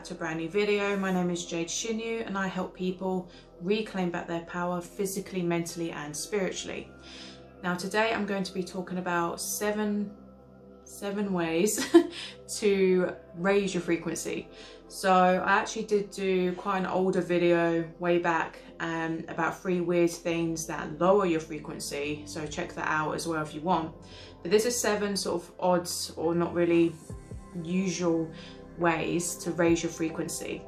back to a brand new video. My name is Jade Shinu and I help people reclaim back their power physically, mentally and spiritually. Now today I'm going to be talking about seven ways to raise your frequency. So I actually did do quite an older video way back about 3 weird things that lower your frequency, so check that out as well if you want. But this is 7 sort of odds or not really usual ways to raise your frequency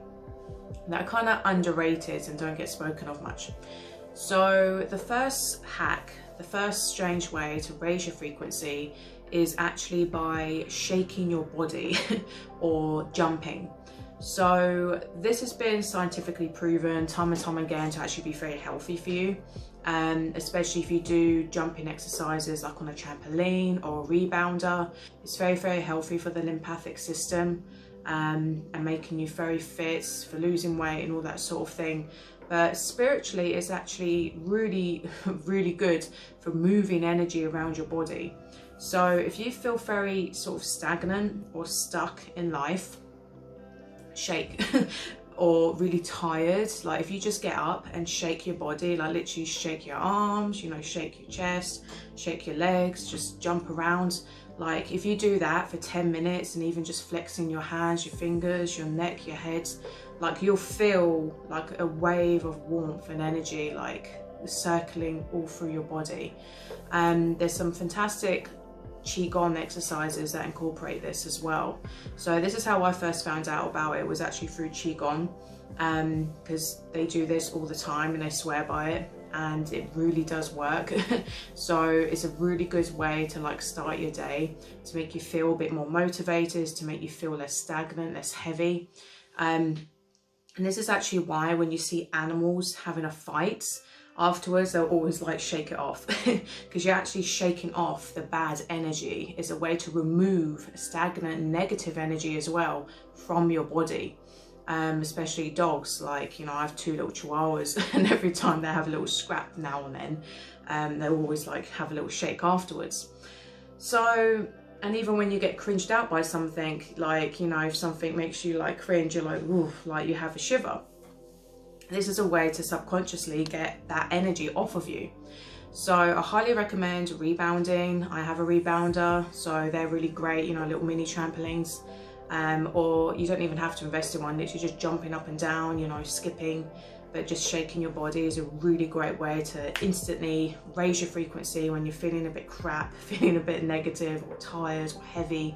that are kind of underrated and don't get spoken of much. So the first hack, the first strange way to raise your frequency is actually by shaking your body or jumping. So this has been scientifically proven time and time again to actually be very healthy for you, especially if you do jumping exercises like on a trampoline or a rebounder. It's very, very healthy for the lymphatic system and making you very fit for losing weight and all that sort of thing. But spiritually, it's actually really, really good for moving energy around your body. So if you feel very sort of stagnant or stuck in life, shake. Or really tired, like if you just get up and shake your body, like literally shake your arms, you know, shake your chest, shake your legs, just jump around. Like if you do that for 10 minutes and even just flexing your hands, your fingers, your neck, your head, like you'll feel like a wave of warmth and energy like circling all through your body. There's some fantastic Qigong exercises that incorporate this as well. So this is how I first found out about it, was actually through Qigong, because they do this all the time and they swear by it and it really does work. So it's a really good way to like start your day, to make you feel a bit more motivated, to make you feel less stagnant, less heavy. And this is actually why when you see animals having a fight, afterwards they'll always like shake it off, because you're actually shaking off the bad energy. It's a way to remove stagnant negative energy as well from your body, especially dogs. Like, you know, I have 2 little chihuahuas and every time they have a little scrap now and then, they'll always like have a little shake afterwards. So, and even when you get cringed out by something, like, you know, if something makes you like cringe, you're like, ooh, like you have a shiver. This is a way to subconsciously get that energy off of you. So I highly recommend rebounding. I have a rebounder, so they're really great, you know, little mini trampolines. Or you don't even have to invest in one, literally just jumping up and down, you know, skipping, but just shaking your body is a really great way to instantly raise your frequency when you're feeling a bit crap, feeling a bit negative or tired or heavy.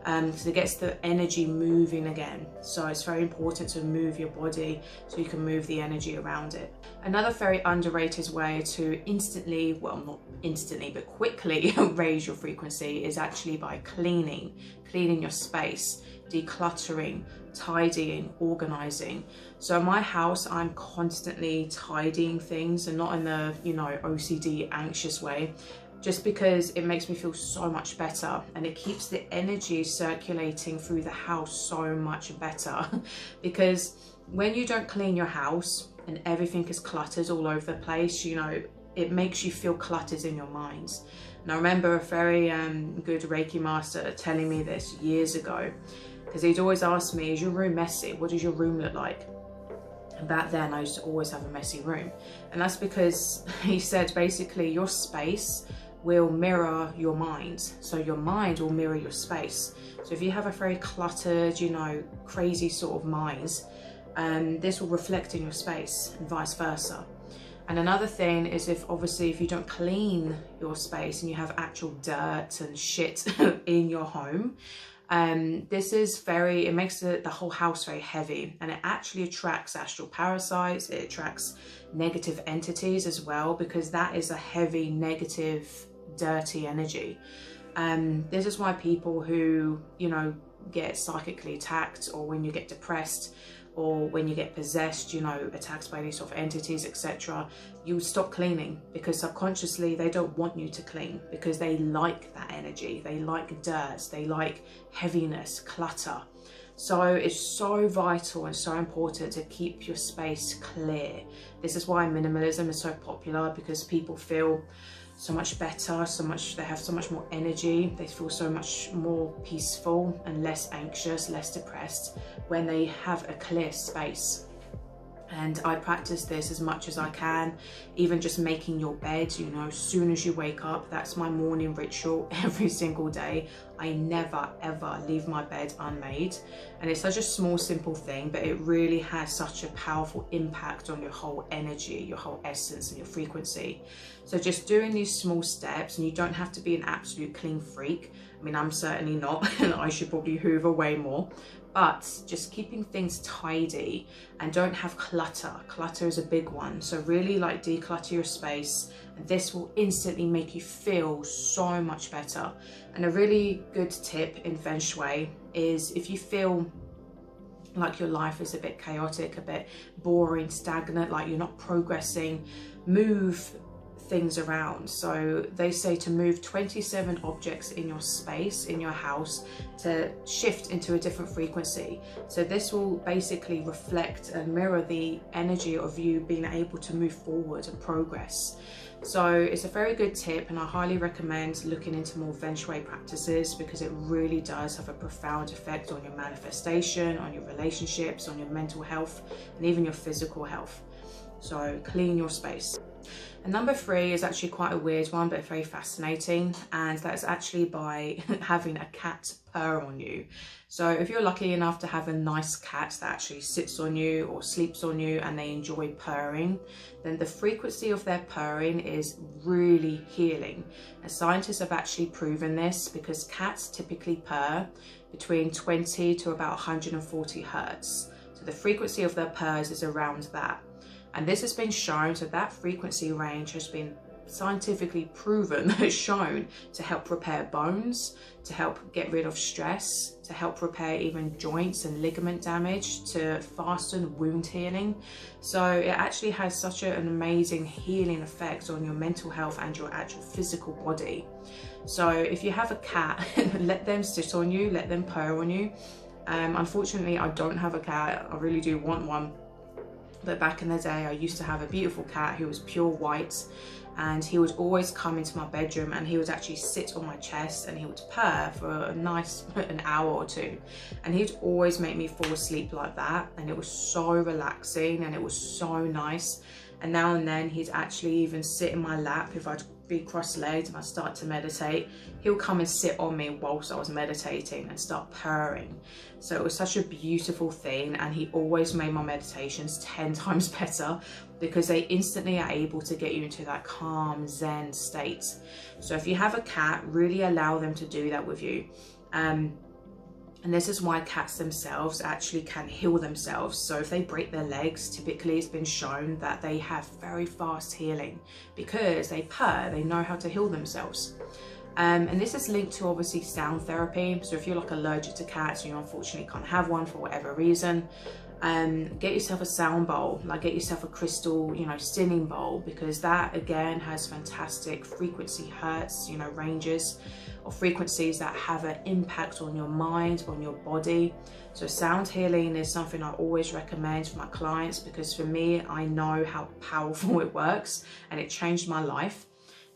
Because it gets the energy moving again. So it's very important to move your body so you can move the energy around it. Another very underrated way to instantly, well not instantly, but quickly raise your frequency is actually by cleaning your space, decluttering, tidying, organizing. So in my house, I'm constantly tidying things, and not in the, you know, OCD anxious way, just because it makes me feel so much better and it keeps the energy circulating through the house so much better. Because when you don't clean your house and everything is cluttered all over the place, you know, it makes you feel cluttered in your minds. And I remember a very good Reiki master telling me this years ago, because he'd always ask me, is your room messy? What does your room look like? And back then I used to always have a messy room. And that's because he said basically your space will mirror your mind. So your mind will mirror your space. So if you have a very cluttered, you know, crazy sort of mind, this will reflect in your space and vice versa. And another thing is, if you don't clean your space and you have actual dirt and shit in your home, this is it makes the whole house very heavy, and it actually attracts astral parasites. It attracts negative entities as well, because that is a heavy, negative, dirty energy. This is why people who, you know, get psychically attacked, or when you get depressed, or when you get possessed, you know, attacked by these sort of entities, etc., you stop cleaning, because subconsciously they don't want you to clean, because they like that energy. They like dirt, they like heaviness, clutter. So it's so vital and so important to keep your space clear. This is why minimalism is so popular, because people feel so much better, they have so much more energy, they feel so much more peaceful and less anxious, less depressed when they have a clear space. And I practice this as much as I can, even just making your bed, you know, as soon as you wake up. That's my morning ritual every single day. I never ever leave my bed unmade. And it's such a small, simple thing, but it really has such a powerful impact on your whole energy, your whole essence and your frequency. So just doing these small steps, and you don't have to be an absolute clean freak. I mean, I'm certainly not, and I should probably hoover way more. But just keeping things tidy and don't have clutter. Clutter is a big one. So really like declutter your space, and this will instantly make you feel so much better. And a really good tip in Feng Shui is if you feel like your life is a bit chaotic, a bit boring, stagnant, like you're not progressing, move things around. So they say to move 27 objects in your space, in your house, to shift into a different frequency. So this will basically reflect and mirror the energy of you being able to move forward and progress. So it's a very good tip, and I highly recommend looking into more Feng Shui practices, because it really does have a profound effect on your manifestation, on your relationships, on your mental health, and even your physical health. So clean your space. And number 3 is actually quite a weird one, but very fascinating, and that's actually by having a cat purr on you. So if you're lucky enough to have a nice cat that actually sits on you or sleeps on you and they enjoy purring, then the frequency of their purring is really healing. And scientists have actually proven this, because cats typically purr between 20 to about 140 hertz. So the frequency of their purrs is around that. And this has been shown, so that frequency range has been scientifically proven, shown to help repair bones, to help get rid of stress, to help repair even joints and ligament damage, to fasten wound healing. So it actually has such an amazing healing effect on your mental health and your actual physical body. So if you have a cat, let them sit on you, let them purr on you. Unfortunately, I don't have a cat. I really do want one. But back in the day, I used to have a beautiful cat who was pure white, and he would always come into my bedroom and he would actually sit on my chest and he would purr for a nice an hour or two, and he'd always make me fall asleep like that, and it was so relaxing and it was so nice. And now and then he'd actually even sit in my lap if I'd be cross-legged and I start to meditate. He'll come and sit on me whilst I was meditating and start purring. So it was such a beautiful thing, and he always made my meditations 10 times better, because they instantly are able to get you into that calm Zen state. So if you have a cat, really allow them to do that with you. And this is why cats themselves actually can heal themselves. So if they break their legs, typically it's been shown that they have very fast healing, because they purr, they know how to heal themselves. And this is linked to obviously sound therapy. So if you're like allergic to cats, you unfortunately can't have one for whatever reason, get yourself a sound bowl, like get yourself a crystal, you know, singing bowl, because that again has fantastic frequency hertz, you know, ranges of frequencies that have an impact on your mind, on your body. So sound healing is something I always recommend for my clients, because for me, I know how powerful it works, and it changed my life.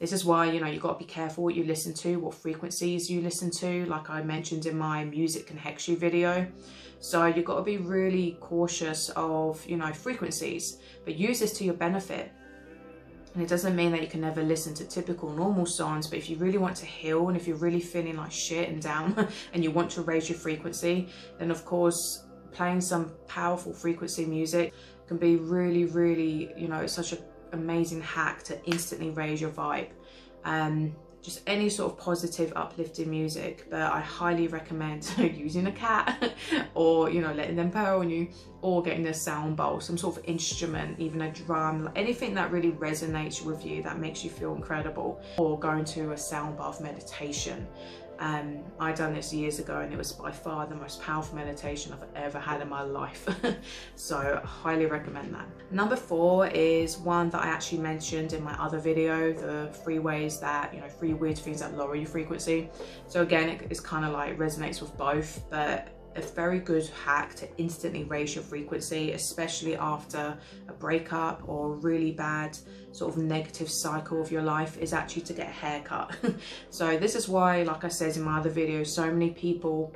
This is why, you know, you've got to be careful what you listen to, what frequencies you listen to, like I mentioned in my music can hex you video. So you've got to be really cautious of, you know, frequencies, but use this to your benefit. And it doesn't mean that you can never listen to typical normal songs, but if you really want to heal, and if you're really feeling like shit and down and you want to raise your frequency, then of course playing some powerful frequency music can be really, really, you know, it's such an amazing hack to instantly raise your vibe. Just any sort of positive, uplifting music. But I highly recommend using a cat, or, you know, letting them purr on you, or getting a sound bowl, some sort of instrument, even a drum, anything that really resonates with you, that makes you feel incredible, or going to a sound bath meditation. I done this years ago, and it was by far the most powerful meditation I've ever had in my life. So I highly recommend that. Number 4 is one that I actually mentioned in my other video, the 3 ways that, you know, 3 weird things that lower your frequency. So again, it's kind of like resonates with both, but a very good hack to instantly raise your frequency, especially after a breakup or a really bad sort of negative cycle of your life, is actually to get a haircut. So this is why, like I said in my other videos, so many people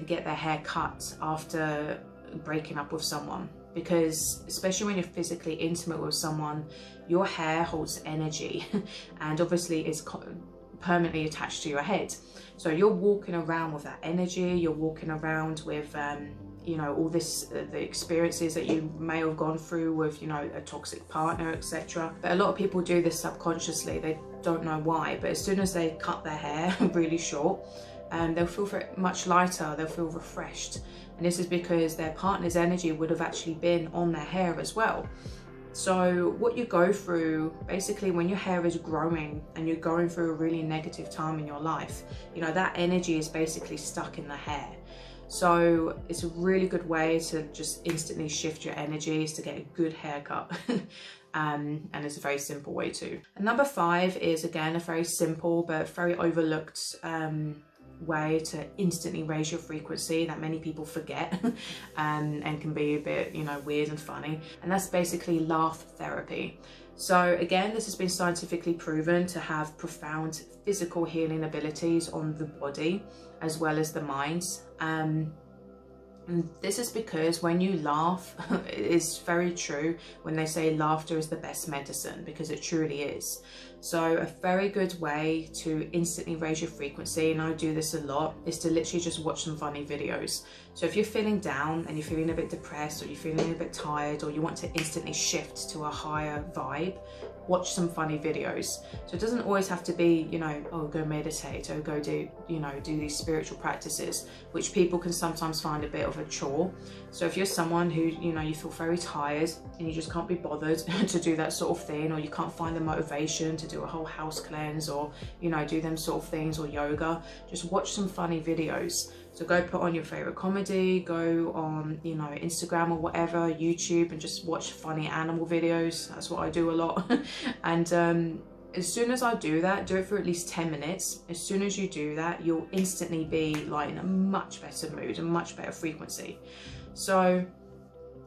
get their hair cut after breaking up with someone, because especially when you're physically intimate with someone, your hair holds energy and obviously is permanently attached to your head. So you're walking around with that energy, you're walking around with you know, all this the experiences that you may have gone through with, you know, a toxic partner, etc. But a lot of people do this subconsciously, they don't know why, but as soon as they cut their hair really short, they'll feel much lighter, they'll feel refreshed. And this is because their partner's energy would have actually been on their hair as well. So what you go through, basically when your hair is growing and you're going through a really negative time in your life, you know, that energy is basically stuck in the hair. So it's a really good way to just instantly shift your energy, is to get a good haircut. And it's a very simple way too. And number 5 is, again, a very simple but very overlooked way to instantly raise your frequency that many people forget and can be a bit, you know, weird and funny, and that's basically laugh therapy. So again, this has been scientifically proven to have profound physical healing abilities on the body as well as the mind. And this is because when you laugh, it is very true when they say laughter is the best medicine, because it truly is. So a very good way to instantly raise your frequency, and I do this a lot, is to literally just watch some funny videos. So if you're feeling down and you're feeling a bit depressed, or you're feeling a bit tired, or you want to instantly shift to a higher vibe, watch some funny videos. So it doesn't always have to be, you know, oh, go meditate or go do, you know, do these spiritual practices, which people can sometimes find a bit of a chore. So if you're someone who, you know, you feel very tired and you just can't be bothered to do that sort of thing, or you can't find the motivation to do a whole house cleanse, or, you know, do them sort of things, or yoga, just watch some funny videos. So go put on your favorite comedy, go on, you know, Instagram or whatever, YouTube, and just watch funny animal videos. That's what I do a lot. And as soon as I do that, do it for at least 10 minutes. As soon as you do that, you'll instantly be like in a much better mood, a much better frequency. So,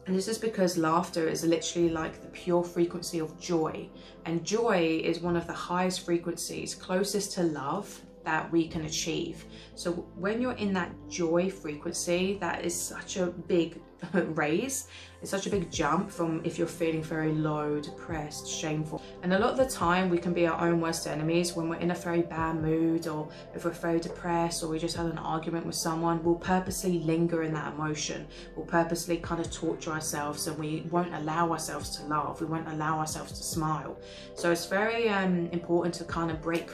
and this is because laughter is literally like the pure frequency of joy. And joy is one of the highest frequencies, closest to love, that we can achieve. So when you're in that joy frequency, that is such a big raise. It's such a big jump from if you're feeling very low, depressed, shameful. And a lot of the time we can be our own worst enemies when we're in a very bad mood, or if we're very depressed, or we just had an argument with someone. We'll purposely linger in that emotion. We'll purposely kind of torture ourselves, and we won't allow ourselves to laugh. We won't allow ourselves to smile. So it's very important to kind of break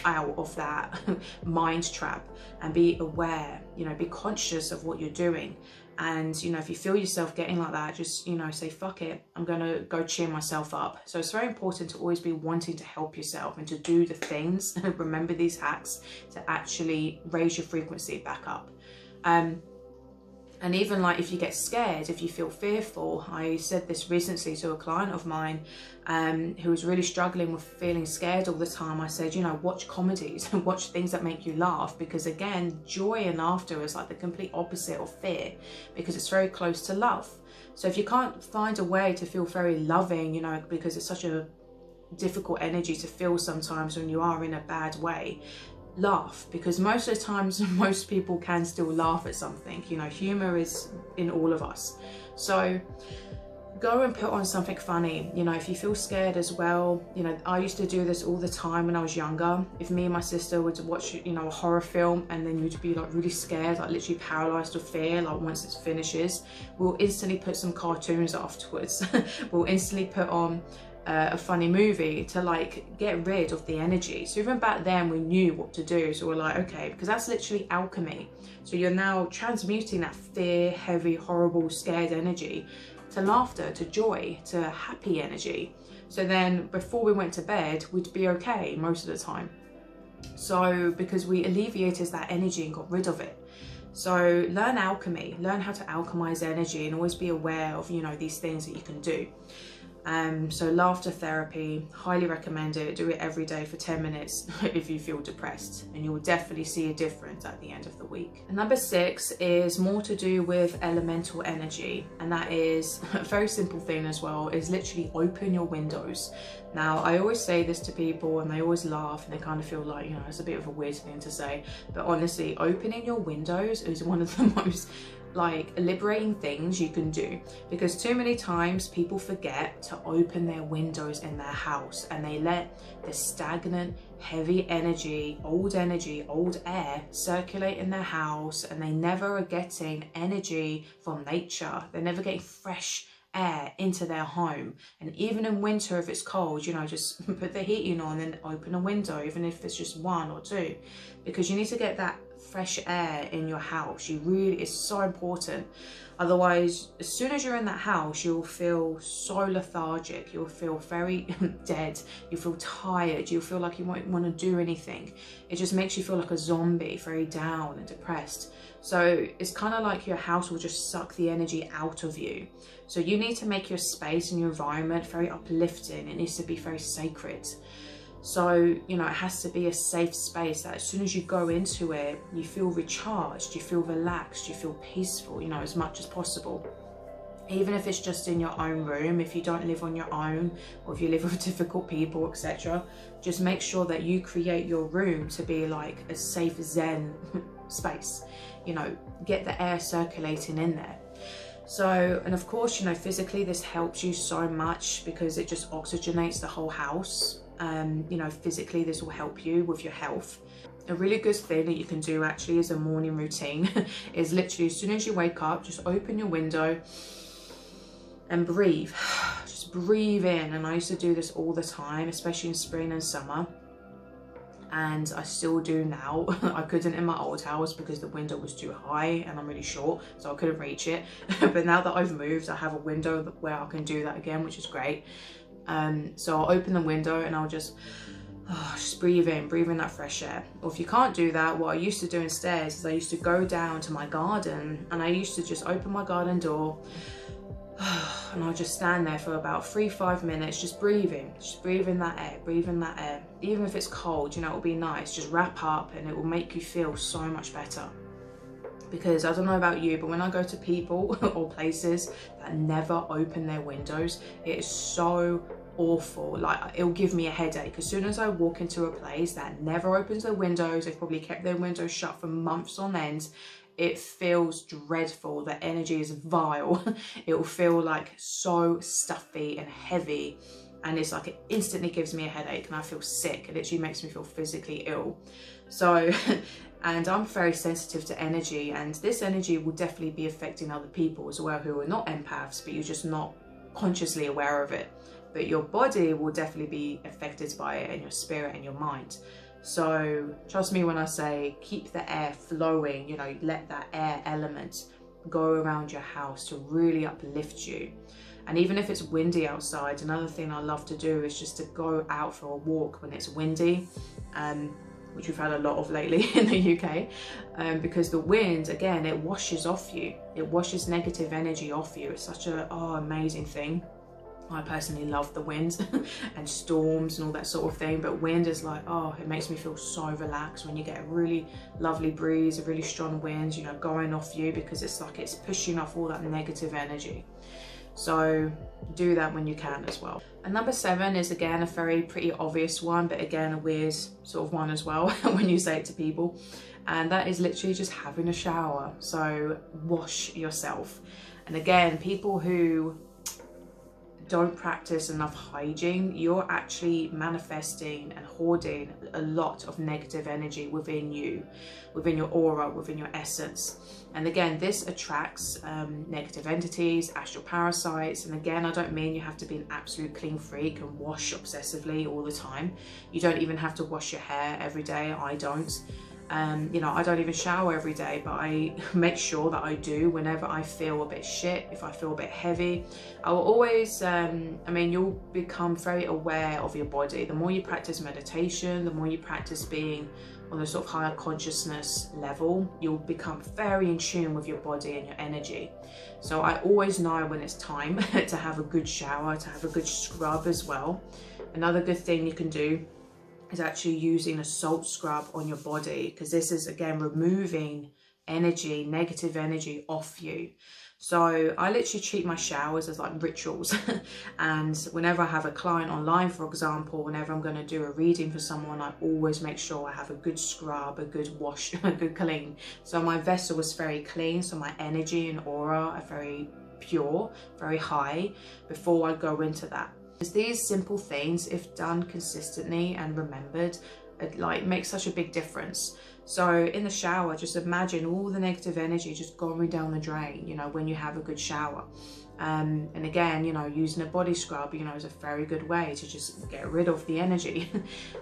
out of that mind trap and be aware, you know, be conscious of what you're doing. And, you know, if you feel yourself getting like that, just, you know, say, fuck it, I'm gonna go cheer myself up. So it's very important to always be wanting to help yourself and to do the things, remember these hacks, to actually raise your frequency back up. And even like if you get scared, if you feel fearful, I said this recently to a client of mine who was really struggling with feeling scared all the time. I said, you know, watch comedies, watch things that make you laugh, because again, joy and laughter is like the complete opposite of fear, because it's very close to love. So if you can't find a way to feel very loving, you know, because it's such a difficult energy to feel sometimes when you are in a bad way, laugh, because most of the times most people can still laugh at something. You know, humor is in all of us. So go and put on something funny. You know, if you feel scared as well, you know, I used to do this all the time when I was younger. If me and my sister would watch, you know, a horror film, and then you'd be like really scared, like literally paralyzed with fear, like once it finishes, we'll instantly put some cartoons afterwards. We'll instantly put on a funny movie to like get rid of the energy. So even back then we knew what to do. So we're like, okay, because that's literally alchemy. So you're now transmuting that fear, heavy, horrible, scared energy to laughter, to joy, to happy energy. So then before we went to bed, we'd be okay most of the time. So because we alleviated that energy and got rid of it. So learn alchemy, learn how to alchemize energy, and always be aware of, you know, these things that you can do. So laughter therapy, highly recommend it. Do it every day for 10 minutes if you feel depressed, and you will definitely see a difference at the end of the week. And number 6 is more to do with elemental energy, and that is a very simple thing as well, is literally open your windows. Now, I always say this to people and they always laugh and they kind of feel like, you know, it's a bit of a weird thing to say, but honestly, opening your windows is one of the most like liberating things you can do, because too many times people forget to open their windows in their house and they let the stagnant, heavy energy, old air circulate in their house, and they never are getting energy from nature. They're never getting fresh air into their home. And even in winter, if it's cold, you know, just put the heating on and open a window, even if it's just 1 or 2, because you need to get that fresh air in your house. It's so important. Otherwise, as soon as you're in that house, you'll feel so lethargic, you'll feel very dead, you'll feel tired, you'll feel like you won't want to do anything. It just makes you feel like a zombie, very down and depressed. So it's kind of like your house will just suck the energy out of you. So you need to make your space and your environment very uplifting. It needs to be very sacred. So, you know, it has to be a safe space that as soon as you go into it, you feel recharged, you feel relaxed, you feel peaceful, you know, as much as possible. Even if it's just in your own room, if you don't live on your own, or if you live with difficult people, etc., just make sure that you create your room to be like a safe Zen space. You know, get the air circulating in there. So, and of course, you know, physically this helps you so much because it just oxygenates the whole house. You know, physically this will help you with your health. A really good thing that you can do actually as a morning routine is literally as soon as you wake up, just open your window and breathe. Just breathe in. And I used to do this all the time, especially in spring and summer. And I still do now. I couldn't in my old house because the window was too high and I'm really short, so I couldn't reach it. But now that I've moved, I have a window where I can do that again, which is great. So I'll open the window and I'll just breathe in that fresh air. Or if you can't do that, what I used to do instead is I used to go down to my garden and I used to just open my garden door and I'll just stand there for about 3-5 minutes, just breathing that air, even if it's cold, you know, it'll be nice. Just wrap up and it will make you feel so much better. Because I don't know about you, but when I go to people or places that never open their windows, it is so awful. Like, it'll give me a headache. As soon as I walk into a place that never opens their windows, they've probably kept their windows shut for months on end, it feels dreadful. The energy is vile. It will feel like so stuffy and heavy. And it's like, it instantly gives me a headache and I feel sick. It literally makes me feel physically ill. So, and I'm very sensitive to energy, and this energy will definitely be affecting other people as well who are not empaths, but you're just not consciously aware of it. But your body will definitely be affected by it, and your spirit and your mind. So trust me when I say keep the air flowing, you know, let that air element go around your house to really uplift you. And even if it's windy outside, another thing I love to do is just to go out for a walk when it's windy, which we've had a lot of lately in the UK, because the wind, again, it washes off you. It washes negative energy off you. It's such a amazing thing. I personally love the wind and storms and all that sort of thing, but wind is like, it makes me feel so relaxed when you get a really lovely breeze, a really strong wind, you know, going off you, because it's like it's pushing off all that negative energy. So do that when you can as well. And number 7 is again a pretty obvious one, but again a weird sort of one as well when you say it to people, and that is literally just having a shower. So wash yourself. And again, people who don't practice enough hygiene, you're actually manifesting and hoarding a lot of negative energy within you, within your aura, within your essence. And again, this attracts negative entities, astral parasites. And again, I don't mean you have to be an absolute clean freak and wash obsessively all the time. You don't even have to wash your hair every day. I don't. You know, I don't even shower every day, but I make sure that I do whenever I feel a bit shit, if I feel a bit heavy. I will always, I mean, you'll become very aware of your body. The more you practice meditation, the more you practice being on a sort of higher consciousness level, you'll become very in tune with your body and your energy. So I always know when it's time to have a good shower, to have a good scrub as well. Another good thing you can do is actually using a salt scrub on your body, because this is again removing energy, negative energy off you. So I literally treat my showers as like rituals. And whenever I have a client online, for example, whenever I'm going to do a reading for someone, I always make sure I have a good scrub, a good wash, a good clean. So my vessel is very clean, so my energy and aura are very pure, very high before I go into that. These simple things, if done consistently and remembered, it like makes such a big difference. So in the shower, just imagine all the negative energy just going down the drain, you know, when you have a good shower. And again, you know, using a body scrub, you know, is a very good way to just get rid of the energy.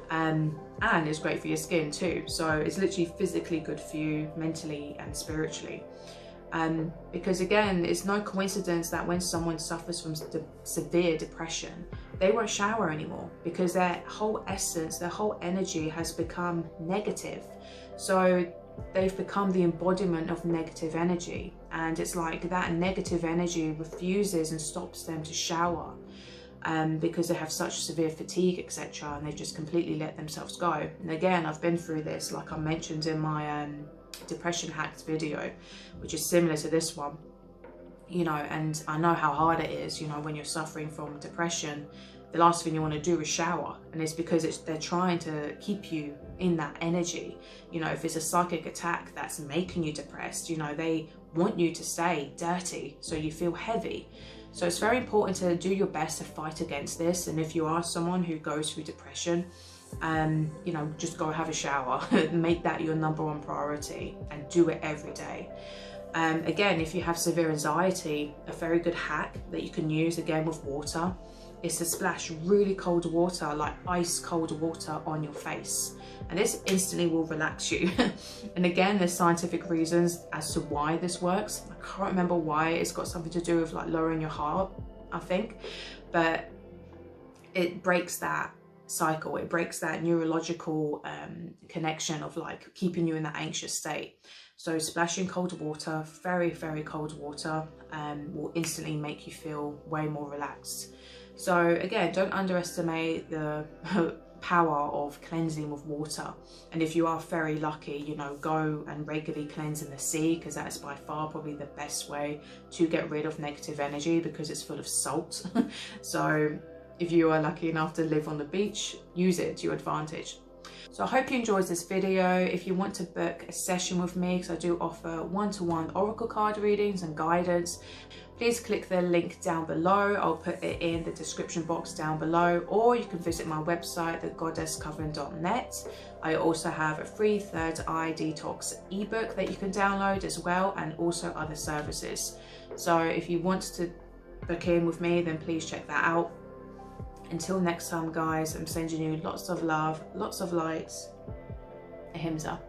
And it's great for your skin too. So it's literally physically good for you, mentally and spiritually. Because again, it's no coincidence that when someone suffers from severe depression, they won't shower anymore, because their whole essence, their whole energy has become negative. So they've become the embodiment of negative energy, and it's like that negative energy refuses and stops them to shower, because they have such severe fatigue, etc., and they've just completely let themselves go. And again, I've been through this, like I mentioned in my depression hacks video, which is similar to this one, you know, and I know how hard it is, you know, when you're suffering from depression. The last thing you want to do is shower, and it's because they're trying to keep you in that energy. You know, if it's a psychic attack that's making you depressed, you know, they want you to stay dirty so you feel heavy. So it's very important to do your best to fight against this. And if you are someone who goes through depression, you know, just go have a shower. Make that your #1 priority and do it every day. Again, if you have severe anxiety, a very good hack that you can use again with water is to splash really cold water, like ice cold water, on your face, and this instantly will relax you. And again, there's scientific reasons as to why this works. I can't remember why. It's got something to do with like lowering your heart, I think, but it breaks that cycle, it breaks that neurological connection of like keeping you in that anxious state. So splashing cold water, very, very cold water, will instantly make you feel way more relaxed. So again, don't underestimate the power of cleansing with water. And if you are very lucky, you know, go and regularly cleanse in the sea, because that is by far probably the best way to get rid of negative energy, because it's full of salt. So if you are lucky enough to live on the beach, use it to your advantage. So I hope you enjoyed this video. If you want to book a session with me, because I do offer one-to-one oracle card readings and guidance, please click the link down below. I'll put it in the description box down below, or you can visit my website, thegoddesscoven.net. I also have a free third eye detox ebook that you can download as well, and also other services. So if you want to book in with me, then please check that out. Until next time, guys, I'm sending you lots of love, lots of light. Ahimsa.